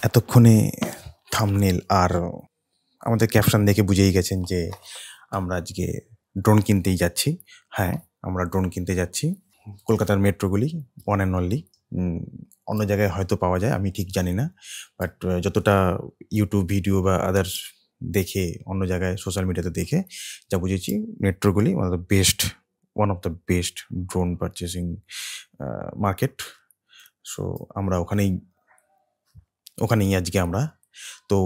এতক্ষণে থাম্বনেল আর আমাদের ক্যাপশন দেখে বুঝেই গেছেন যে আমরা আজকে ড্রোন কিনতেই যাচ্ছি। হ্যাঁ, আমরা ড্রোন কিনতে যাচ্ছি। কলকাতার মেট্রোগুলি ওয়ান অ্যান্ড অনলি, অন্য জায়গায় হয়তো পাওয়া যায়, আমি ঠিক জানি না। বাট যতটা ইউটিউব ভিডিও বা আদার্স দেখে, অন্য জায়গায় সোশ্যাল মিডিয়াতে দেখে যা বুঝেছি, মেট্রোগুলি one of the best drone purchasing market. So আমরা ওখানেই আজকে আমরা তো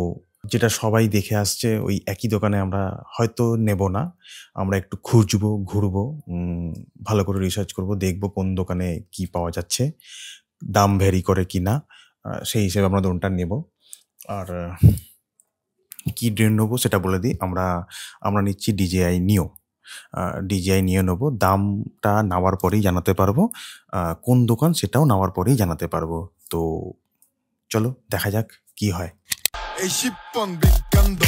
যেটা সবাই দেখে আসছে ওই একই দোকানে আমরা হয়তো নেব না, আমরা একটু ঘুরবো, ভালো করে রিসার্চ করব, দেখব কোন দোকানে কি পাওয়া যাচ্ছে, দাম ভ্যারি করে কি না, সেই হিসেবে আমরা ড্রোনটা নেব। আর কি ড্রোন নেবো সেটা বলে দিই, আমরা নিচ্ছি DJI নিও নেব। দামটা নেওয়ার পরেই জানাতে পারবো, কোন দোকান সেটাও নেওয়ার পরেই জানাতে পারবো। তো চলো দেখা যাক কি হয়। এই শিপন বিজ্ঞান্দ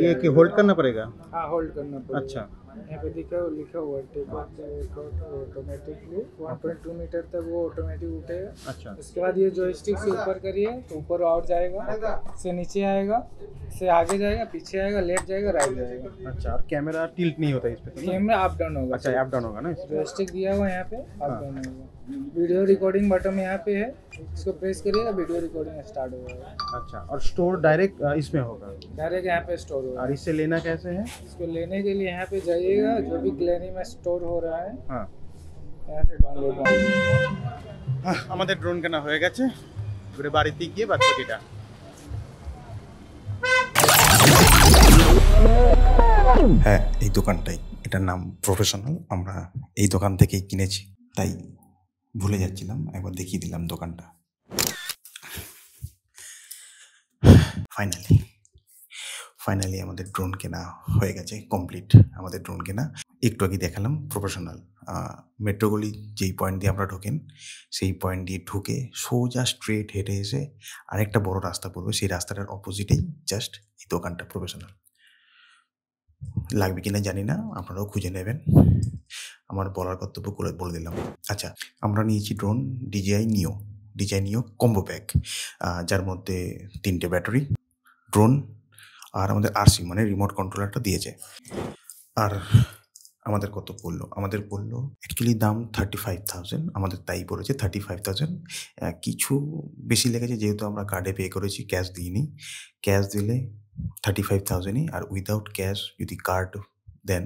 ये कि होल्ड करना पड़ेगा? हाँ, होल्ड करना पड़ेगा। अच्छा, यहाँ पे लिखा हुआ है ऑटोमेटिकली 1.2 मीटर तक वो ऑटोमेटिक उठेगा। अच्छा। उसके बाद ये जॉयस्टिक से ऊपर करिए तो ऊपर और जाएगा, से नीचे आएगा, से आगे जाएगा, पीछे आएगा, लेफ्ट जाएगा, राइट जाएगा। अच्छा। और कैमरा टिल्ट नहीं होता इस पे? कैमरा अप डाउन होगा। अच्छा, अप डाउन होगा ना? जॉयस्टिक दिया हुआ यहाँ पे अप डाउन होगा। वीडियो रिकॉर्डिंग बटन यहाँ पे है, इसको प्रेस करिएगा, वीडियो रिकॉर्डिंग स्टार्ट होगा। अच्छा। और स्टोर डायरेक्ट इसमें होगा? डायरेक्ट यहाँ पे स्टोर होगा। और इससे लेना कैसे है? इसको लेने के लिए यहाँ पे जाइएगा, जो भी गैलरी में स्टोर हो रहा है हाँ, यहाँ से डाउनलोड। আমাদের ড্রোন কেনা হয়ে গেছে, ঘুরে বাড়িতে গিয়ে বাচ্চাটিটা। হ্যাঁ, এই দোকানটাই, এটার নাম প্রফেশনাল। আমরা এই দোকান থেকেই কিনেছি, তাই ভুলে যাচ্ছিলাম, একবার দেখিয়ে দিলাম দোকানটা। ফাইনালি আমাদের ড্রোন কেনা হয়ে গেছে, কমপ্লিট আমাদের ড্রোন কেনা। একটু আগে দেখালাম প্রফেশনাল। মেট্রোগুলি যেই পয়েন্ট দিয়ে আমরা ঢোকেন, সেই পয়েন্ট দিয়ে ঢুকে সোজা স্ট্রেট হেঁটে এসে আরেকটা বড় রাস্তা পড়বে, সেই রাস্তাটার অপোজিটেই জাস্ট এই দোকানটা প্রফেশনাল। লাগবে কিনা জানি না, আপনারাও খুঁজে নেবেন, আমার বলার কর্তব্য করে বলে দিলাম। আচ্ছা, আমরা নিয়েছি ড্রোন DJI নিও কম্বো প্যাক, যার মধ্যে 3টে ব্যাটারি, ড্রোন আর আমাদের RC মানে রিমোট কন্ট্রোলারটা দিয়েছে। আর আমাদের কত পড়লো? আমাদের পড়লো অ্যাকচুয়ালি দাম 35,000, আমাদের তাই পড়েছে 35,000। কিছু বেশি লেগেছে যেহেতু আমরা কার্ডে পে করেছি, ক্যাশ দিইনি। ক্যাশ দিলে 35,000ই, আর উইদাউট ক্যাশ যদি কার্ড দেন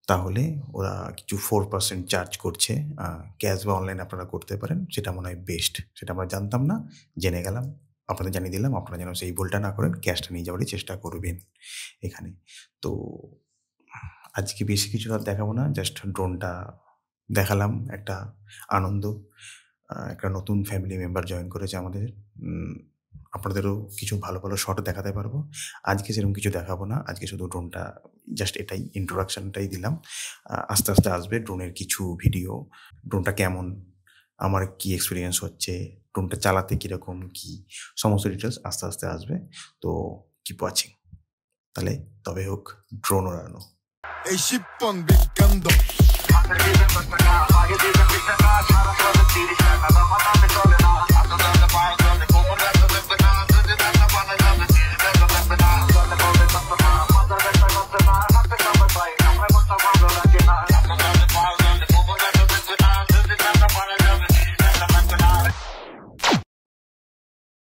তাহলে ওরা কিছু 4% চার্জ করছে। ক্যাশ বা অনলাইন আপনারা করতে পারেন, সেটা মনে হয় বেস্ট। সেটা আমরা জানতাম না, জেনে গেলাম, আপনাদের জানিয়ে দিলাম। আপনারা যেন সেই ভুলটা না করেন, ক্যাশটা নিয়ে যাওয়ারই চেষ্টা করবেন এখানে। তো আজকে বেশি কিছু আর দেখাবো না, জাস্ট ড্রোনটা দেখালাম, একটা আনন্দ। একটা নতুন ফ্যামিলি মেম্বার জয়েন করেছে আমাদের, আপনাদেরও কিছু ভালো ভালো শট দেখাতে পারবো। আজকে সেরকম কিছু দেখাবো না, আজকে শুধু ড্রোনটা জাস্ট এটাই ইন্ট্রোডাকশনটাই দিলাম। আস্তে আস্তে আসবে ড্রোনের কিছু ভিডিও, ড্রোনটা কেমন, আমার কি এক্সপিরিয়েন্স হচ্ছে, ড্রোনটা চালাতে কীরকম কি, সমস্ত ডিটেলস আস্তে আস্তে আসবে। তো কিপ ওয়াচিং। তাহলে তবে হোক ড্রোন ওড়ানো। এই শিপন বিজ্ঞান্দ